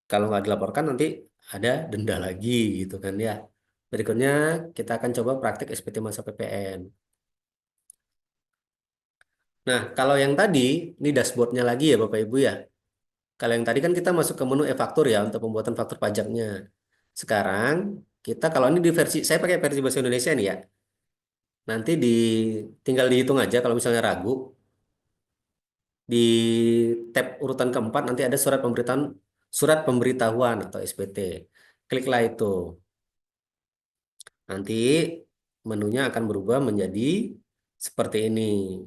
Kalau nggak dilaporkan nanti ada denda lagi gitu kan ya. Berikutnya kita akan coba praktik SPT masa PPN. Nah, kalau yang tadi, ini dashboardnya lagi ya Bapak Ibu ya. Kalau yang tadi kan kita masuk ke menu e-faktur ya untuk pembuatan faktur pajaknya. Sekarang kita kalau ini di versi, saya pakai versi bahasa Indonesia nih ya. Nanti tinggal dihitung aja kalau misalnya ragu. Di tab urutan keempat nanti ada surat pemberitahuan atau SPT. Kliklah itu. Nanti menunya akan berubah menjadi seperti ini.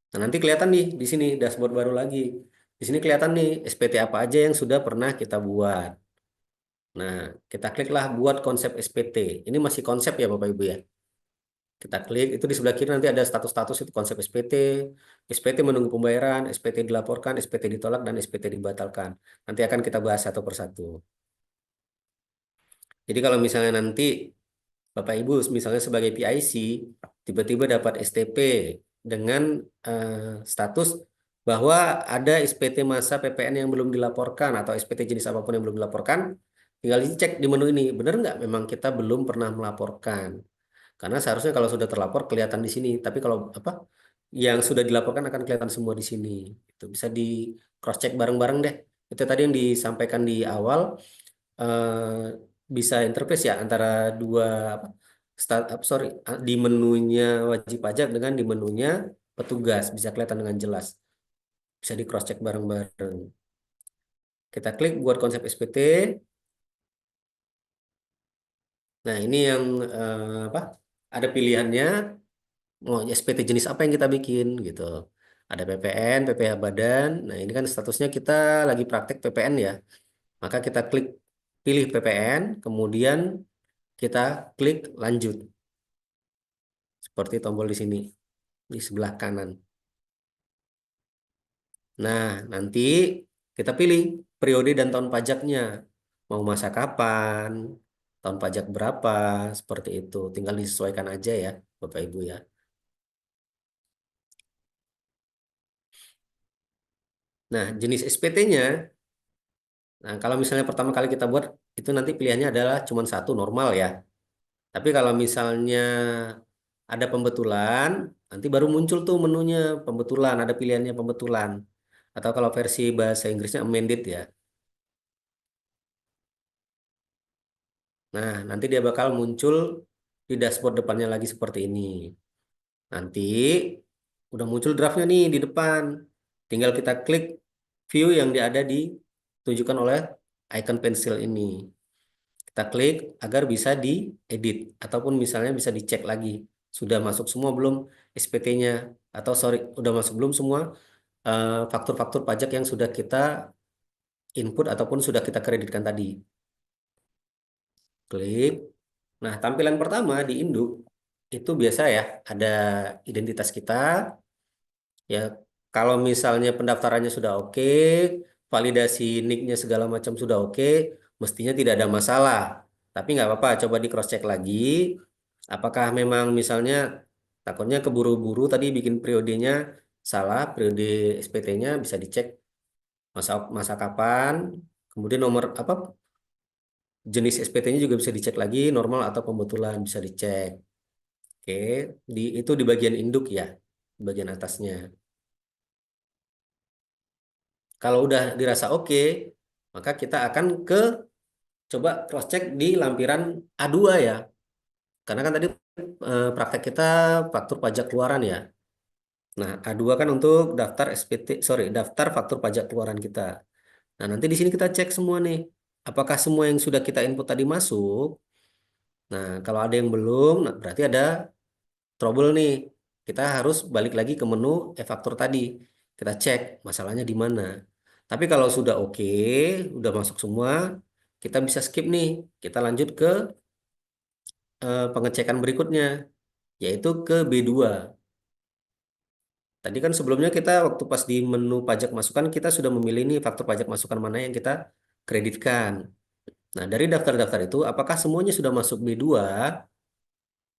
Nah, nanti kelihatan nih di sini dashboard baru lagi. Di sini kelihatan nih SPT apa aja yang sudah pernah kita buat. Nah, kita kliklah buat konsep SPT. Ini masih konsep ya Bapak Ibu ya. Kita klik, itu di sebelah kiri nanti ada status-status itu konsep SPT, SPT menunggu pembayaran, SPT dilaporkan, SPT ditolak, dan SPT dibatalkan. Nanti akan kita bahas satu persatu. Jadi kalau misalnya nanti Bapak Ibu misalnya sebagai PIC tiba-tiba dapat STP dengan eh, status bahwa ada SPT masa PPN yang belum dilaporkan atau SPT jenis apapun yang belum dilaporkan, tinggal dicek di menu ini, benar nggak memang kita belum pernah melaporkan. Karena seharusnya kalau sudah terlapor kelihatan di sini, tapi kalau apa yang sudah dilaporkan akan kelihatan semua di sini. Itu bisa di cross check bareng-bareng deh. Itu tadi yang disampaikan di awal bisa interface ya antara dua apa, sorry di menunya wajib pajak dengan di menunya petugas bisa kelihatan dengan jelas. Bisa di cross check bareng-bareng. Kita klik buat konsep SPT. Nah, ini yang apa? Ada pilihannya. Oh, SPT jenis apa yang kita bikin gitu. Ada PPN, PPh Badan. Nah, ini kan statusnya kita lagi praktek PPN ya. Maka kita klik pilih PPN, kemudian kita klik lanjut. Seperti tombol di sini, di sebelah kanan. Nah, nanti kita pilih periode dan tahun pajaknya. Mau masa kapan, tahun pajak berapa, seperti itu. Tinggal disesuaikan aja ya, Bapak Ibu ya. Nah, jenis SPT-nya. Nah, kalau misalnya pertama kali kita buat, itu nanti pilihannya adalah cuma satu normal ya. Tapi kalau misalnya ada pembetulan, nanti baru muncul tuh menunya pembetulan, ada pilihannya pembetulan. Atau kalau versi bahasa Inggrisnya amended ya. Nah, nanti dia bakal muncul di dashboard depannya lagi seperti ini. Nanti udah muncul draftnya nih di depan. Tinggal kita klik view yang ada ditunjukkan oleh icon pensil ini. Kita klik agar bisa diedit ataupun misalnya bisa dicek lagi sudah masuk semua belum SPT-nya atau sorry udah masuk belum semua faktur-faktur pajak yang sudah kita input ataupun sudah kita kreditkan tadi. Klik. Nah, tampilan pertama di induk itu biasa ya ada identitas kita ya kalau misalnya pendaftarannya sudah oke, validasi NIK-nya segala macam sudah oke, mestinya tidak ada masalah. Tapi nggak apa-apa, coba di cross check lagi. Apakah memang misalnya takutnya keburu-buru tadi bikin periodenya salah, periode SPT-nya bisa dicek masa masa kapan, kemudian nomor apa jenis SPT-nya juga bisa dicek lagi, normal atau pembetulan bisa dicek. Oke, itu di bagian induk ya, di bagian atasnya. Kalau udah dirasa oke, maka kita akan coba cross check di lampiran A2 ya. Karena kan tadi praktek kita faktur pajak keluaran ya. Nah, A2 kan untuk daftar SPT, sorry, daftar faktur pajak keluaran kita. Nah, nanti di sini kita cek semua nih. Apakah semua yang sudah kita input tadi masuk? Nah, kalau ada yang belum, nah berarti ada trouble nih. Kita harus balik lagi ke menu e-faktur tadi. Kita cek masalahnya di mana. Tapi kalau sudah oke, udah masuk semua, kita bisa skip nih. Kita lanjut ke pengecekan berikutnya, yaitu ke B2. Tadi kan sebelumnya kita waktu pas di menu pajak masukan, kita sudah memilih nih faktur pajak masukan mana yang kita kreditkan. Nah, dari daftar-daftar itu, apakah semuanya sudah masuk B2?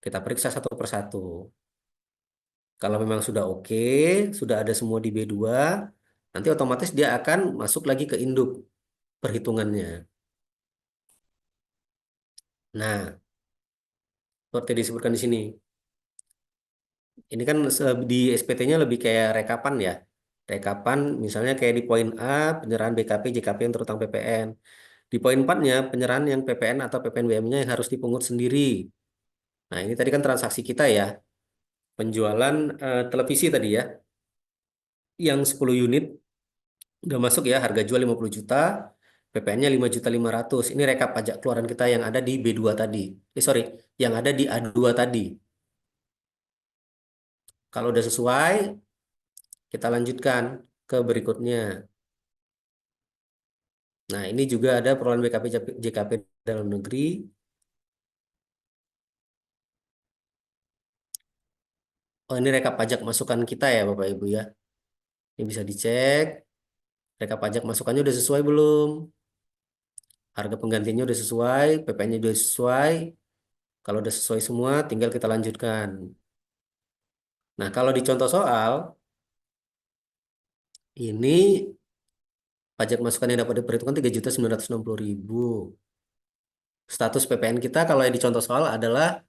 Kita periksa satu persatu. Kalau memang sudah oke, sudah ada semua di B2, nanti otomatis dia akan masuk lagi ke induk. perhitungannya. Nah, seperti disebutkan di sini. Ini kan di SPT-nya lebih kayak rekapan ya. Rekapan misalnya kayak di poin A, penyerahan BKP, JKP yang terutang PPN. Di poin 4-nya, penyerahan yang PPN atau PPNBM-nya yang harus dipungut sendiri. Nah, ini tadi kan transaksi kita ya. Penjualan televisi tadi ya. Yang 10 unit udah masuk ya, harga jual 50 juta, PPN-nya 5.500.000. Ini rekap pajak keluaran kita yang ada di B2 tadi. Sorry, yang ada di A2 tadi. Kalau udah sesuai, kita lanjutkan ke berikutnya. Nah, ini juga ada perolehan BKP JKP dalam negeri. Oh, ini rekap pajak masukan kita ya, Bapak Ibu ya. Ini bisa dicek. Rekap pajak masukannya udah sesuai belum? Harga penggantinya udah sesuai, PPN-nya udah sesuai. Kalau udah sesuai semua, tinggal kita lanjutkan. Nah, kalau di contoh soal, ini pajak masukan yang dapat diperhitungkan 3.960.000. Status PPN kita kalau yang di contoh soal adalah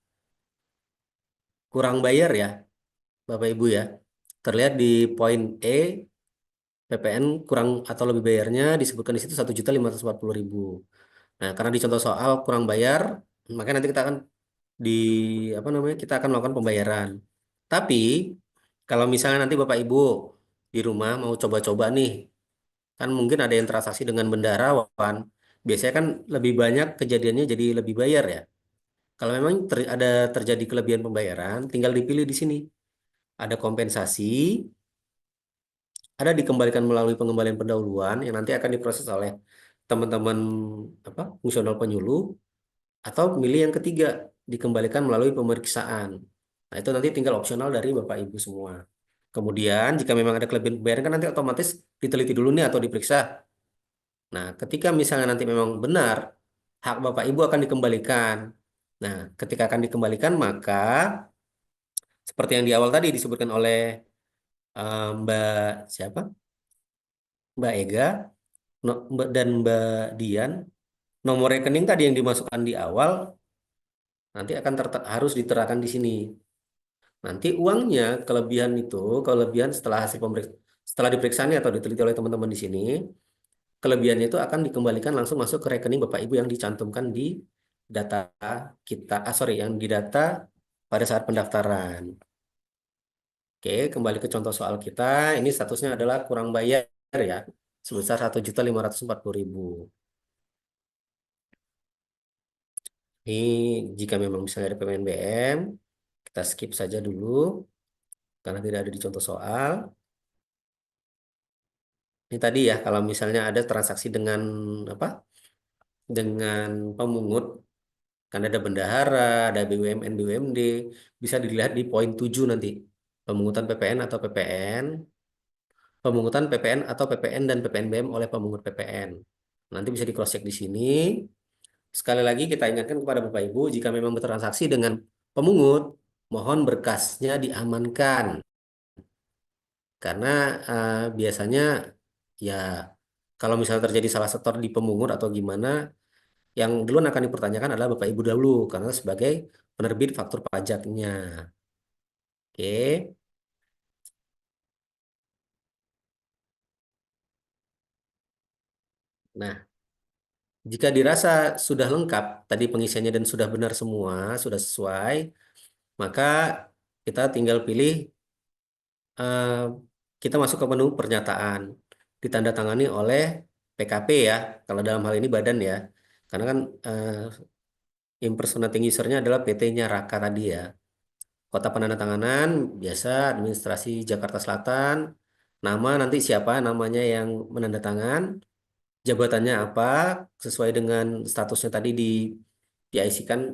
kurang bayar ya, Bapak Ibu ya. Terlihat di poin E, PPN kurang atau lebih bayarnya disebutkan di situ 1.540.000. Nah, karena di contoh soal kurang bayar, makanya nanti kita akan di apa namanya? Kita akan melakukan pembayaran. Tapi kalau misalnya nanti Bapak Ibu di rumah mau coba-coba nih, kan mungkin ada yang transaksi dengan bendaharawan. Biasanya kan lebih banyak kejadiannya jadi lebih bayar ya. Kalau memang ada terjadi kelebihan pembayaran, tinggal dipilih di sini. Ada kompensasi, ada dikembalikan melalui pengembalian pendahuluan yang nanti akan diproses oleh teman-teman apa fungsional penyuluh, atau pilih yang ketiga, dikembalikan melalui pemeriksaan. Nah, itu nanti tinggal opsional dari Bapak Ibu semua. Kemudian jika memang ada kelebihan pembayaran kan nanti otomatis diteliti dulu nih atau diperiksa. Nah, ketika misalnya nanti memang benar hak Bapak Ibu akan dikembalikan. Nah, ketika akan dikembalikan maka seperti yang di awal tadi disebutkan oleh Mbak siapa? Mbak Ega dan Mbak Dian, nomor rekening tadi yang dimasukkan di awal nanti akan harus diterapkan di sini. Nanti uangnya kelebihan itu, kelebihan setelah hasil setelah diperiksa atau diteliti oleh teman-teman di sini, kelebihannya itu akan dikembalikan langsung masuk ke rekening Bapak Ibu yang dicantumkan di data kita, sorry, yang di data pada saat pendaftaran. Oke, kembali ke contoh soal kita. Ini statusnya adalah kurang bayar ya, sebesar 1.540.000. Ini jika memang misalnya ada PPNBM, kita skip saja dulu karena tidak ada di contoh soal. Ini tadi ya, kalau misalnya ada transaksi dengan apa? Dengan pemungut, kan ada bendahara, ada BUMN, BUMD, bisa dilihat di poin 7 nanti. Pemungutan PPN atau PPN, pemungutan PPN atau PPN dan PPNBM oleh pemungut PPN. Nanti bisa di cross check di sini. Sekali lagi kita ingatkan kepada Bapak Ibu, jika memang bertransaksi dengan pemungut, mohon berkasnya diamankan. Karena biasanya ya kalau misalnya terjadi salah setor di pemungut atau gimana, yang duluan akan dipertanyakan adalah Bapak Ibu dahulu karena sebagai penerbit faktur pajaknya. Oke. Nah, jika dirasa sudah lengkap tadi pengisiannya dan sudah benar semua, sudah sesuai, maka kita tinggal pilih eh, kita masuk ke menu pernyataan. Ditandatangani oleh PKP ya, kalau dalam hal ini badan ya. Karena kan impersonating usernya adalah PT-nya Raka tadi ya. Kota penandatanganan biasa administrasi Jakarta Selatan. Nama nanti siapa namanya yang menandatangan, jabatannya apa sesuai dengan statusnya tadi di IC kan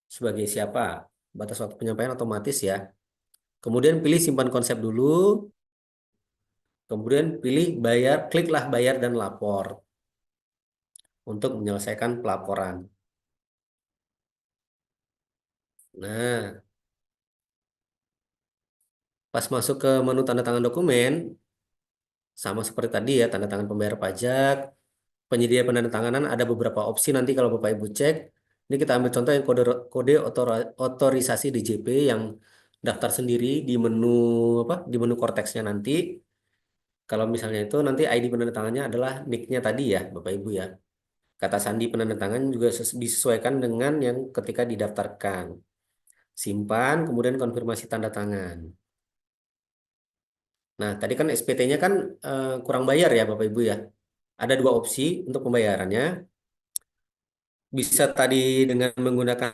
sebagai siapa. Batas waktu penyampaian otomatis ya. Kemudian pilih simpan konsep dulu, kemudian pilih bayar, kliklah bayar dan lapor untuk menyelesaikan pelaporan. Nah, pas masuk ke menu tanda tangan dokumen, sama seperti tadi ya, tanda tangan pembayar pajak, penyedia penandatanganan ada beberapa opsi nanti kalau Bapak Ibu cek. Ini kita ambil contoh yang kode kode otorisasi DJP yang daftar sendiri di menu apa di menu korteksnya nanti. Kalau misalnya itu nanti ID penandatangannya adalah nicknya tadi ya Bapak Ibu ya. Kata sandi penandatangan juga disesuaikan dengan yang ketika didaftarkan. Simpan, kemudian konfirmasi tanda tangan. Nah, tadi kan SPT-nya kan kurang bayar ya Bapak Ibu ya. Ada dua opsi untuk pembayarannya. Bisa tadi dengan menggunakan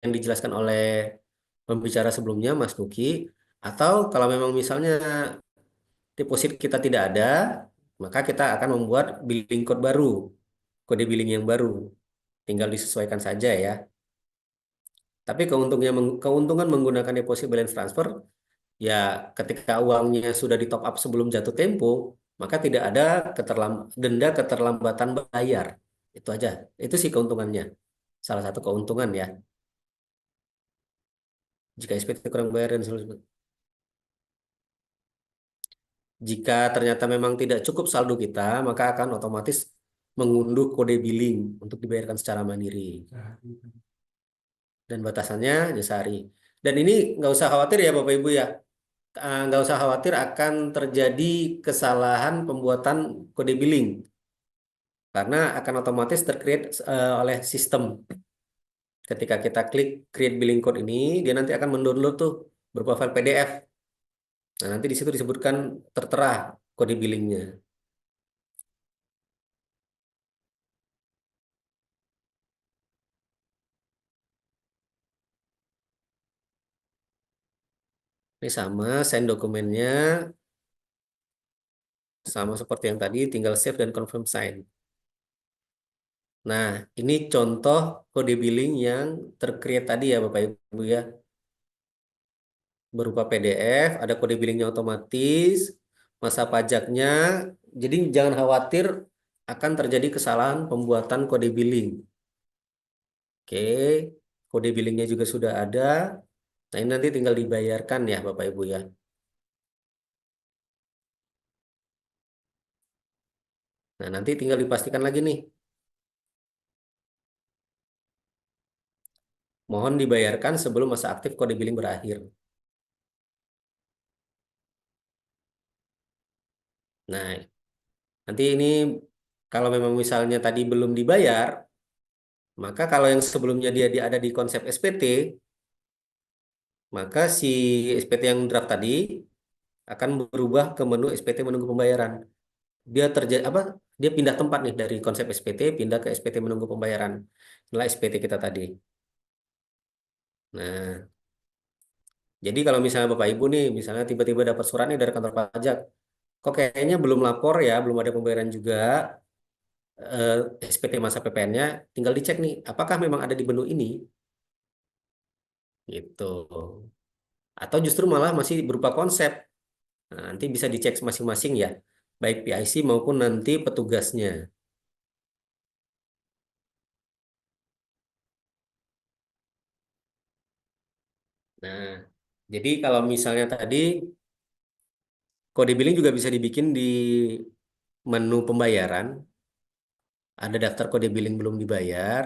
yang dijelaskan oleh pembicara sebelumnya, Mas Nuki. Atau kalau memang misalnya deposit kita tidak ada, maka kita akan membuat billing code baru, kode billing yang baru. Tinggal disesuaikan saja ya. Tapi keuntungan menggunakan deposit balance transfer, ya ketika uangnya sudah di top up sebelum jatuh tempo, maka tidak ada denda keterlambatan bayar. Itu aja. Itu sih keuntungannya. Salah satu keuntungan ya. Jika SPT kurang bayar dan seterusnya. Jika ternyata memang tidak cukup saldo kita, maka akan otomatis mengunduh kode billing untuk dibayarkan secara mandiri. Dan batasannya jasa hari. Dan ini nggak usah khawatir ya Bapak Ibu ya. Nggak usah khawatir akan terjadi kesalahan pembuatan kode billing. Karena akan otomatis tercreate oleh sistem. Ketika kita klik create billing code ini, dia nanti akan mendownload tuh berupa file PDF. Nah, nanti di situ disebutkan tertera kode billingnya. Ini sama, send dokumennya, sama seperti yang tadi, tinggal save dan confirm sign. Nah, ini contoh kode billing yang tercreate tadi ya Bapak Ibu ya. Berupa PDF, ada kode billingnya otomatis, masa pajaknya. Jadi jangan khawatir akan terjadi kesalahan pembuatan kode billing. Oke, kode billingnya juga sudah ada. Nah, ini nanti tinggal dibayarkan ya Bapak Ibu ya. Nah, nanti tinggal dipastikan lagi nih. Mohon dibayarkan sebelum masa aktif kode billing berakhir. Nah, nanti ini kalau memang misalnya tadi belum dibayar, maka kalau yang sebelumnya dia ada di konsep SPT, maka si SPT yang draft tadi akan berubah ke menu SPT menunggu pembayaran. Dia terjadi apa? Dia pindah tempat nih dari konsep SPT pindah ke SPT menunggu pembayaran. Inilah SPT kita tadi. Nah, jadi kalau misalnya Bapak Ibu nih, misalnya tiba-tiba dapat surat nih dari kantor pajak, kok kayaknya belum lapor ya, belum ada pembayaran juga eh, SPT masa PPN-nya, tinggal dicek nih, apakah memang ada di menu ini, gitu. Atau justru malah masih berupa konsep. Nah, nanti bisa dicek masing-masing ya, baik PIC maupun nanti petugasnya. Nah, jadi kalau misalnya tadi kode billing juga bisa dibikin di menu pembayaran, ada daftar kode billing belum dibayar.